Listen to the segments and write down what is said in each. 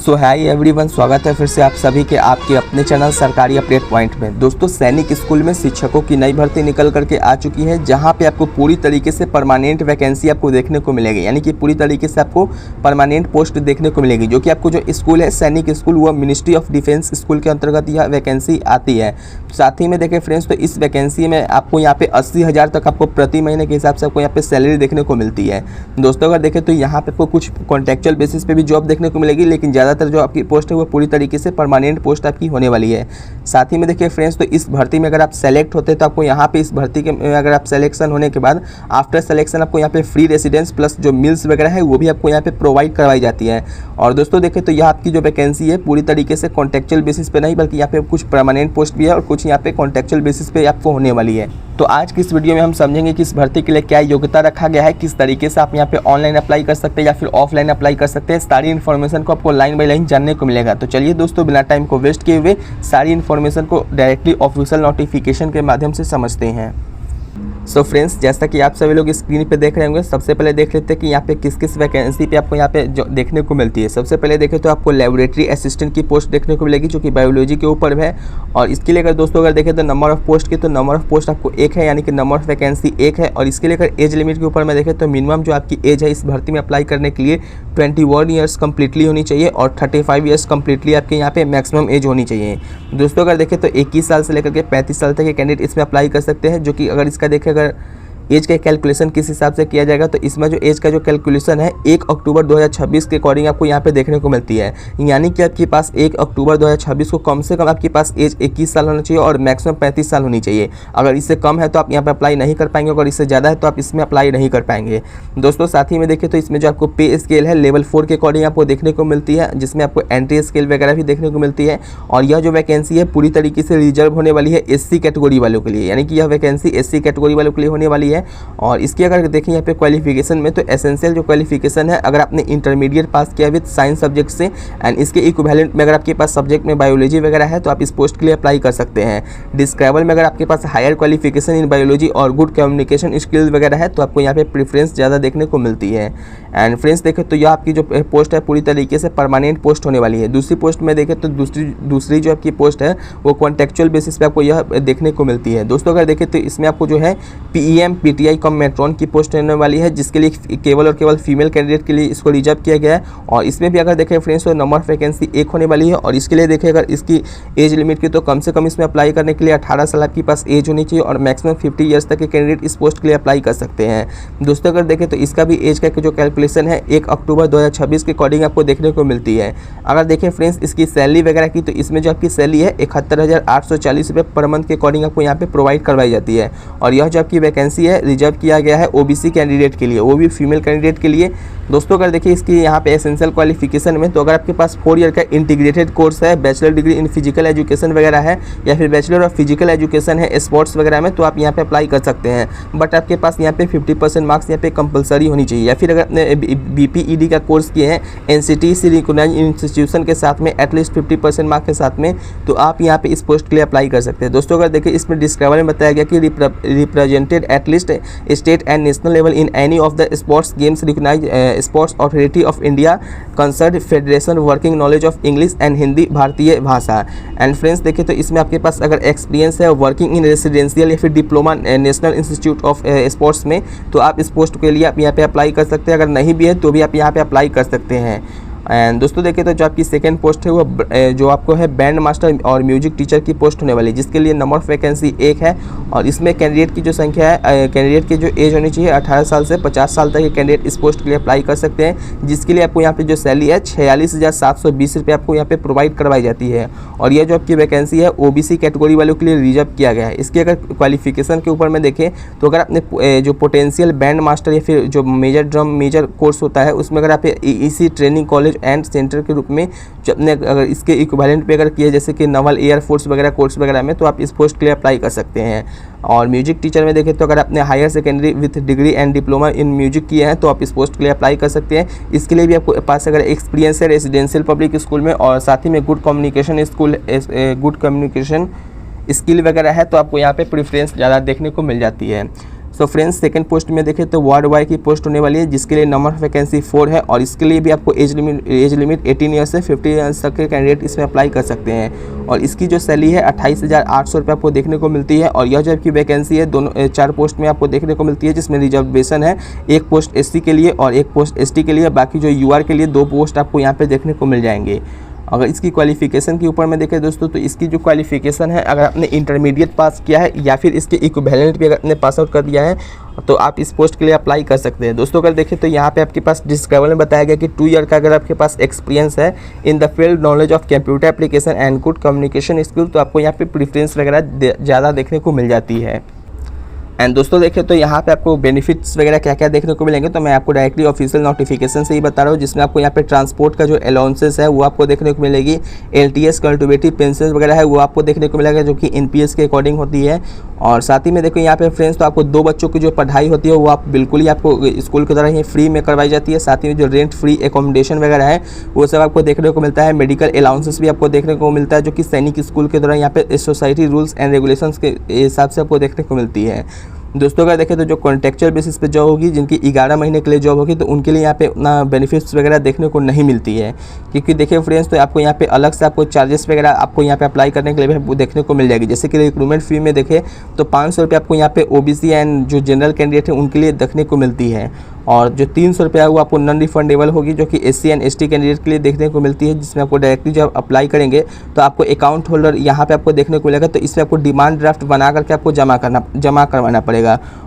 सो hi everyone, स्वागत है फिर से आप सभी के आपके अपने चैनल सरकारी अपडेट पॉइंट में। दोस्तों, सैनिक स्कूल में शिक्षकों की नई भर्ती निकल करके आ चुकी है, जहां पे आपको पूरी तरीके से परमानेंट वैकेंसी आपको देखने को मिलेगी, यानी कि पूरी तरीके से आपको परमानेंट पोस्ट देखने को मिलेगी। जो कि आपको जो स्कूल है सैनिक स्कूल, वह मिनिस्ट्री ऑफ डिफेंस स्कूल के अंतर्गत यह वैकेंसी आती है। साथ ही में देखें फ्रेंड्स, तो इस वैकेंसी में आपको यहाँ पे 80,000 तक आपको प्रति महीने के हिसाब से आपको यहाँ पे सैलरी देखने को मिलती है। दोस्तों, अगर देखें तो यहाँ पे आपको कुछ कॉन्ट्रेक्चुअल बेसिस पे भी जॉब देखने को मिलेगी, लेकिन ज़्यादातर जो आपकी पोस्ट है वो पूरी तरीके से परमानेंट पोस्ट आपकी होने वाली है। साथ ही में देखिए फ्रेंड्स, तो इस भर्ती में अगर आप सेलेक्ट होते हैं तो आपको यहाँ पे इस भर्ती के अगर आप सिलेक्शन होने के बाद आफ्टर सिलेक्शन आपको यहाँ पे फ्री रेसिडेंस प्लस जो मील्स वगैरह है वो भी आपको यहाँ पे प्रोवाइड करवाई जाती है। और दोस्तों देखें तो यह आपकी जो वैकेंसी है पूरी तरीके से कॉन्ट्रेक्चुअल बेसिस पे नहीं, बल्कि यहाँ पे कुछ परमानेंट पोस्ट भी है और कुछ यहाँ पे कॉन्ट्रेक्चुअल बेसिस पे आपको होने वाली है। तो आज की इस वीडियो में हम समझेंगे कि इस भर्ती के लिए क्या योग्यता रखा गया है, किस तरीके से आप यहाँ पे ऑनलाइन अप्लाई कर सकते हैं या फिर ऑफलाइन अप्लाई कर सकते हैं। सारी इन्फॉर्मेशन को आपको लाइन बाय लाइन जानने को मिलेगा। तो चलिए दोस्तों, बिना टाइम को वेस्ट किए हुए सारी इन्फॉर्मेशन को डायरेक्टली ऑफिशियल नोटिफिकेशन के माध्यम से समझते हैं। सो फ्रेंड्स, जैसा कि आप सभी लोग स्क्रीन पे देख रहे होंगे, सबसे पहले देख लेते हैं कि यहाँ पे किस किस वैकेंसी पे आपको यहाँ पे जो देखने को मिलती है। सबसे पहले देखें तो आपको लेबोरेटरी असिस्टेंट की पोस्ट देखने को मिलेगी, जो कि बायोलॉजी के ऊपर है। और इसके लिए अगर दोस्तों अगर देखें तो नंबर ऑफ पोस्ट की, तो नंबर ऑफ पोस्ट आपको एक है, यानी कि नंबर ऑफ वैकेंसी एक है। और इसके लिए अगर एज लिमिट के ऊपर में देखें तो मिनिमम जो आपकी एज है इस भर्ती में अप्लाई करने के लिए 21 ईयर्स कम्प्लीटली होनी चाहिए और 35 ईयर्स कम्प्लीटली आपके यहाँ पे मैक्सिमम एज होनी चाहिए। दोस्तों, अगर देखें तो 21 साल से लेकर के 35 साल तक के कैंडिडेट इसमें अप्लाई कर सकते हैं। जो कि अगर इसका देखें अगर एज का कैलकुलेशन किस हिसाब से किया जाएगा, तो इसमें जो एज का जो कैलकुलेशन है 1 अक्टूबर 2026 के अकॉर्डिंग आपको यहाँ पे देखने को मिलती है। यानी कि आपके पास 1 अक्टूबर 2026 को कम से कम आपके पास एज 21 साल होना चाहिए और मैक्सिमम 35 साल होनी चाहिए। अगर इससे कम है तो आप यहाँ पे अप्लाई नहीं कर पाएंगे, अगर इससे ज़्यादा है तो आप इसमें अप्लाई नहीं कर पाएंगे। दोस्तों, साथ ही में देखें तो इसमें जो आपको पे स्केल है लेवल 4 के अकॉर्डिंग आपको देखने को मिलती है, जिसमें आपको एंट्री स्केल वगैरह भी देखने को मिलती है। और यह जो वैकेंसी है पूरी तरीके से रिजर्व होने वाली है SC कैटेगरी वालों के लिए, यानी कि यह वैकेंसी SC कैटेगरी वालों के लिए होने वाली है। और इसकी अगर देखें यहाँ पे क्वालिफिकेशन में, तो एसेंशियल जो क्वालिफिकेशन है, अगर आपने इंटरमीडिएट पास किया विद साइंस सब्जेक्ट से एंड इसके इक्विवेलेंट में अगर आपके पास सब्जेक्ट में बायोलॉजी वगैरह है तो आप इस पोस्ट के लिए अप्लाई कर सकते हैं। डिस्क्राइबल में अगर आपके पास हायर क्वालिफिकेशन इन बायोलॉजी और गुड कम्युनिकेशन स्किल्स वगैरह है तो आपको यहाँ पे प्रेफरेंस ज़्यादा देखने को मिलती है। एंड फ्रेंड्स देखें तो यह आपकी जो पोस्ट है पूरी तरीके से परमानेंट पोस्ट होने वाली है। दूसरी पोस्ट में देखें तो दूसरी जो आपकी पोस्ट है वो कॉन्टेक्चुअल बेसिस पे आपको यह देखने को मिलती है। दोस्तों, अगर देखें तो इसमें आपको जो है PEM PTI कम मेट्रॉन की पोस्ट होने वाली है, जिसके लिए केवल और केवल फीमेल कैंडिडेट के लिए इसको रिजर्व किया गया है। और इसमें भी अगर देखें फ्रेंड्स तो नंबर ऑफ वैकेंसी एक होने वाली है। और इसके लिए देखें अगर इसकी एज लिमिट की, तो कम से कम इसमें अप्लाई करने के लिए 18 साल आपके पास एज होनी चाहिए और मैक्सिमम 50 ईयर्स तक के कैंडिडेट इस पोस्ट के लिए अप्लाई कर सकते हैं। दोस्तों, अगर देखें तो इसका भी एज का जो कैलकुलेशन है 1 अक्टूबर 2026 के अकॉर्डिंग आपको देखने को मिलती है। अगर देखें फ्रेंड्स इसकी सैलरी वगैरह की, तो इसमें जो आपकी सैलरी है 71,840 रुपये पर मंथ के अकॉर्डिंग आपको यहाँ पे प्रोवाइड करवाई जाती है। और यह जो आपकी वैकेंसी है रिजर्व किया गया है OBC कैंडिडेट के लिए, वो भी फीमेल कैंडिडेट के लिए। दोस्तों, अगर देखिए इसकी यहाँ पे एसेंशियल क्वालिफिकेशन में, तो अगर आपके पास 4 ईयर का इंटीग्रेटेड कोर्स है, bachelor degree in physical education वगैरह है या फिर बैचलर ऑफ फिजिकल एजुकेशन है स्पोर्ट्स वगैरह में, तो आप यहाँ पे अप्लाई कर सकते हैं। बट आपके पास यहाँ पे 50% मार्क्स यहाँ पे कंपलसरी होनी चाहिए। या फिर अगर आपने BPED का कोर्स किए हैं NCT से रिकॉग्नाइज्ड इंस्टीट्यूशन के साथ में एटलीस्ट 50% मार्क्स के साथ में, तो आप यहाँ पे इस पोस्ट के लिए अप्लाई कर सकते हैं। दोस्तों, अगर देखिए इसमें डिस्क्राइबर में बताया गया कि represented at least state and national level in any of the sports games recognised sports authority of India concern federation working knowledge of English and Hindi भारतीय भाषा। एंड फ्रेंड्स देखें तो इसमें आपके पास अगर एक्सपीरियंस है वर्किंग इन रेसिडेंशियल या फिर diploma national institute of sports में, तो आप इस पोस्ट के लिए आप यहाँ पे अप्लाई कर सकते हैं। अगर नहीं भी है तो भी आप यहाँ पे अप्लाई कर सकते हैं। एंड दोस्तों देखें तो जो आपकी सेकंड पोस्ट है वो जो आपको है बैंड मास्टर और म्यूजिक टीचर की पोस्ट होने वाली है, जिसके लिए नंबर ऑफ वैकेंसी एक है। और इसमें कैंडिडेट की जो संख्या है, कैंडिडेट की जो एज होनी चाहिए 18 साल से 50 साल तक के कैंडिडेट इस पोस्ट के लिए अप्लाई कर सकते हैं, जिसके लिए आपको यहाँ पे जो सैलरी है 46,720 रुपये आपको यहाँ पे प्रोवाइड करवाई जाती है। और यह जो आपकी वैकेंसी है OBC कैटेगरी वालों के लिए रिजर्व किया गया है। इसके अगर क्वालिफिकेशन के ऊपर में देखें तो अगर आपने जो पोटेंशियल बैंड मास्टर या फिर जो मेजर ड्रम मेजर कोर्स होता है उसमें अगर आप EEC training college and centre के रूप में जो अपने अगर इसके इक्विवेलेंट पे अगर किए, जैसे कि नवल एयरफोर्स वगैरह कोर्स वगैरह में, तो आप इस पोस्ट के लिए अप्लाई कर सकते हैं। और म्यूजिक टीचर में देखें तो अगर आपने higher secondary with degree and diploma in music किए हैं तो आप इस पोस्ट के लिए अप्लाई कर सकते हैं। इसके लिए भी आपको पास अगर एक्सपीरियंस है रेजिडेंशियल पब्लिक स्कूल में और साथ ही में गुड कम्युनिकेशन स्किल वगैरह है तो आपको यहाँ पे प्रेफरेंस ज़्यादा देखने को मिल जाती है। सो फ्रेंड्स सेकंड पोस्ट में देखें तो वार्ड वाई की पोस्ट होने वाली है, जिसके लिए नंबर ऑफ वैकेंसी 4 है और इसके लिए भी आपको एज लिमिट 18 ईयर्स से 50 ईयर्स तक के कैंडिडेट इसमें अप्लाई कर सकते हैं। और इसकी जो सैलरी है 28,800 रुपये आपको देखने को मिलती है। और यह जो आपकी वैकेंसी है दोनों 4 पोस्ट में आपको देखने को मिलती है, जिसमें रिजर्वेशन है, एक पोस्ट SC के लिए और एक पोस्ट ST के लिए, बाकी जो UR के लिए 2 पोस्ट आपको यहाँ पे देखने को मिल जाएंगे। अगर इसकी क्वालिफिकेशन के ऊपर में देखें दोस्तों, तो इसकी जो क्वालिफिकेशन है, अगर आपने इंटरमीडिएट पास किया है या फिर इसके इक्विवेलेंट भी अगर आपने पास आउट कर दिया है तो आप इस पोस्ट के लिए अप्लाई कर सकते हैं। दोस्तों अगर देखें तो यहाँ पे आपके पास डिस्क्राइबर में बताया गया कि 2 ईयर का अगर आपके पास एक्सपीरियंस है in the field knowledge of computer application and good communication skill, तो आपको यहाँ पे प्रेफरेंस वगैरह ज़्यादा देखने को मिल जाती है। एंड दोस्तों देखें तो यहाँ पे आपको बेनिफिट्स वगैरह क्या क्या देखने को मिलेंगे, तो मैं आपको डायरेक्टली ऑफिशियल नोटिफिकेशन से ही बता रहा हूँ, जिसमें आपको यहाँ पे ट्रांसपोर्ट का जो अलाउंसेस है वो आपको देखने को मिलेगी, LTS कल्टिवेटिव पेंशन वगैरह है वो आपको देखने को मिलेगा, जो कि NPS के अकॉर्डिंग होती है। और साथ ही में देखो यहाँ पे फ्रेंड्स, तो आपको 2 बच्चों की जो पढ़ाई होती है वो आप बिल्कुल ही आपको स्कूल की तरह ही फ्री में करवाई जाती है। साथ ही में जो रेंट फ्री एकोमोडेशन वगैरह है वो सब आपको देखने को मिलता है। मेडिकल अलाउंसेस भी आपको देखने को मिलता है, जो कि सैनिक स्कूल की तरह यहाँ पे सोसाइटी रूल्स एंड रेगुलेशंस के हिसाब से आपको देखने को मिलती है। दोस्तों अगर देखें तो जो कॉन्ट्रेक्चुअल बेसिस पे जॉब होगी, जिनकी 11 महीने के लिए जॉब होगी, तो उनके लिए यहाँ पे उतना बेनिफिट्स वगैरह देखने को नहीं मिलती है। क्योंकि देखिए फ्रेंड्स, तो आपको यहाँ पे अलग से आपको चार्जेस वगैरह आपको यहाँ पे अप्लाई करने के लिए भी देखने को मिल जाएगी। जैसे कि रिक्रूटमेंट फी में देखें तो 500 रुपये आपको यहाँ पे OBC एंड जो जनरल कैंडिडेट है उनके लिए देखने को मिलती है, और जो 300 रुपये है वो आपको नॉन रिफंडेबल होगी, जो कि SC एंड ST कैंडिडेट के लिए देखने को मिलती है, जिसमें आपको डायरेक्टली जब अप्लाई करेंगे तो आपको अकाउंट होल्डर यहाँ पे आपको देखने को मिलेगा। तो इसमें आपको डिमांड ड्राफ्ट बना करके आपको जमा करवाना पड़ेगा।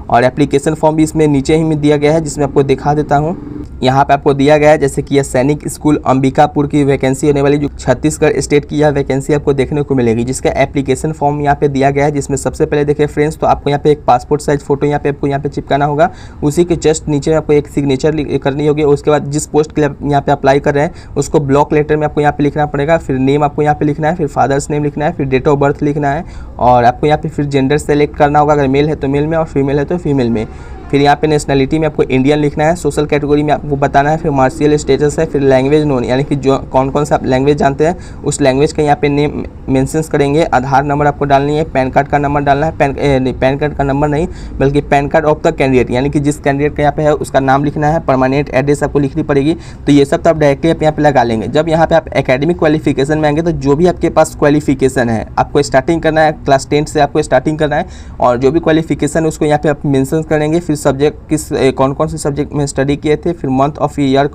और एप्लीकेशन फॉर्म भी इसमें नीचे ही में दिया गया है, जिसमें आपको दिखा देता हूँ। यहाँ पे आपको दिया गया है जैसे कि यह सैनिक स्कूल अंबिकापुर की वैकेंसी होने वाली, जो छत्तीसगढ़ स्टेट की यह वैकेंसी आपको देखने को मिलेगी, जिसका एप्लीकेशन फॉर्म यहाँ पे दिया गया है। जिसमें सबसे पहले देखिए फ्रेंड्स, तो आपको यहाँ पे एक पासपोर्ट साइज फोटो यहाँ पे चिपकाना होगा, उसी के जस्ट नीचे आपको एक सिग्नेचर करनी होगी। उसके बाद जिस पोस्ट के लिए यहाँ पे अप्लाई कर रहे हैं उसको ब्लॉक लेटर में आपको यहाँ पे लिखना पड़ेगा, फिर नेम आपको यहाँ पे लिखना है, फिर फादर्स नेम लिखना है, फिर डेट ऑफ बर्थ लिखना है, और आपको यहाँ पे फिर जेंडर सेलेक्ट करना होगा, अगर मेल है तो मेल में और फीमेल है तो फीमेल में। फिर यहाँ पे नेशनलिटी में आपको इंडियन लिखना है, सोशल कैटेगरी में आपको बताना है, फिर मार्शियल स्टेटस है, फिर लैंग्वेज नोन, यानी कि जो कौन कौन सा आप लैंग्वेज जानते हैं उस लैंग्वेज का यहाँ पे नेम मेंशंस करेंगे। आधार नंबर आपको डालनी है, पैन कार्ड का नंबर डालना है, पैन कार्ड का नंबर नहीं बल्कि pan card of the candidate, यानी कि जिस कैंडिडेट का यहाँ पे है उसका नाम लिखना है, परमानेंट एड्रेस आपको लिखनी पड़ेगी। तो ये सब तो आप डायरेक्टली आप यहाँ पे लगा लेंगे। जब यहाँ पे आप एकेडमिक क्वालिफिकेशन में आएंगे तो जो भी आपके पास क्वालिफिकेशन है आपको स्टार्टिंग करना है, क्लास 10 से आपको स्टार्टिंग करना है, और जो भी क्वालिफिकेशन है उसको यहाँ पे आप मेंशन करेंगे। फिर सब्जेक्ट किस कौन कौन से सब्जेक्ट में स्टडी किए थे, फिर मंथ ऑफ ईयर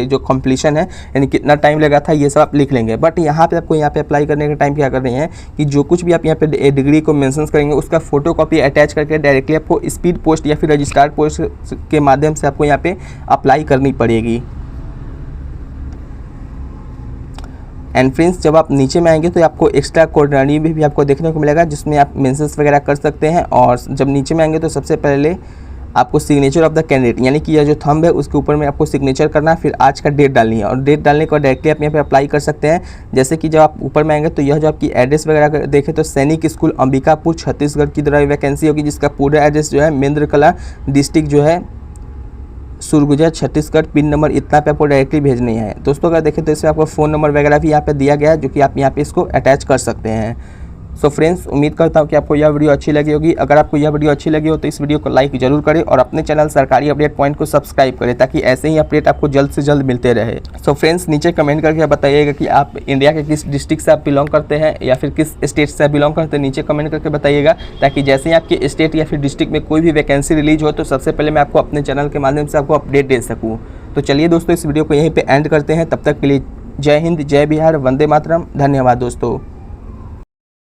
जो कंप्लीशन है यानी कितना टाइम लगा था, ये सब आप लिख लेंगे। बट यहाँ पे आपको यहाँ पे अप्लाई करने के टाइम क्या कर रहे हैं कि जो कुछ भी आप यहाँ पे डिग्री को मेंशन करेंगे उसका फोटो कॉपी अटैच करके डायरेक्टली आपको स्पीड पोस्ट या फिर रजिस्टर्ड पोस्ट के माध्यम से आपको यहाँ पे अप्लाई करनी पड़ेगी। एंड फ्रेंड्स, जब आप नीचे में आएंगे तो आपको एक्स्ट्रा कोऑर्डिनरी भी आपको देखने को मिलेगा, जिसमें आप मेंशंस वगैरह कर सकते हैं। और जब नीचे में आएंगे तो सबसे पहले आपको सिग्नेचर ऑफ द कैंडिडेट, यानी कि यह जो थंब है उसके ऊपर में आपको सिग्नेचर करना है, फिर आज का डेट डालनी है, और डेट डालने के बाद डायरेक्टली आप यहाँ पे अप्लाई कर सकते हैं। जैसे कि जब आप ऊपर में आएंगे तो यह जो आपकी एड्रेस वगैरह देखें तो सैनिक स्कूल अंबिकापुर छत्तीसगढ़ की तरह वैकेंसी होगी, जिसका पूरा एड्रेस जो है मेंद्रकला डिस्ट्रिक्ट जो है सुरगुजा छत्तीसगढ़, पिन नंबर इतना पे आपको डायरेक्टली भेजनी है। दोस्तों अगर देखें तो इसमें आपको फ़ोन नंबर वगैरह भी यहाँ पे दिया गया है, जो कि आप यहाँ पे इसको अटैच कर सकते हैं। सो फ्रेंड्स, उम्मीद करता हूँ कि आपको यह वीडियो अच्छी लगी होगी। अगर आपको यह वीडियो अच्छी लगी हो तो इस वीडियो को लाइक जरूर करें और अपने चैनल सरकारी अपडेट पॉइंट को सब्सक्राइब करें, ताकि ऐसे ही अपडेट आपको जल्द से जल्द मिलते रहे। सो फ्रेंड्स, नीचे कमेंट करके बताइएगा कि आप इंडिया के किस डिस्ट्रिक्ट से आप बिलोंग करते हैं या फिर किस स्टेट से आप बिलोंग करते हैं, नीचे कमेंट करके बताइएगा, ताकि जैसे ही आपके स्टेट या फिर डिस्ट्रिक्ट में कोई भी वैकेंसी रिलीज हो तो सबसे पहले मैं आपको अपने चैनल के माध्यम से आपको अपडेट दे सकूँ। तो चलिए दोस्तों, इस वीडियो को यहीं पर एंड करते हैं। तब तक के लिए जय हिंद, जय बिहार, वंदे मातरम। धन्यवाद दोस्तों।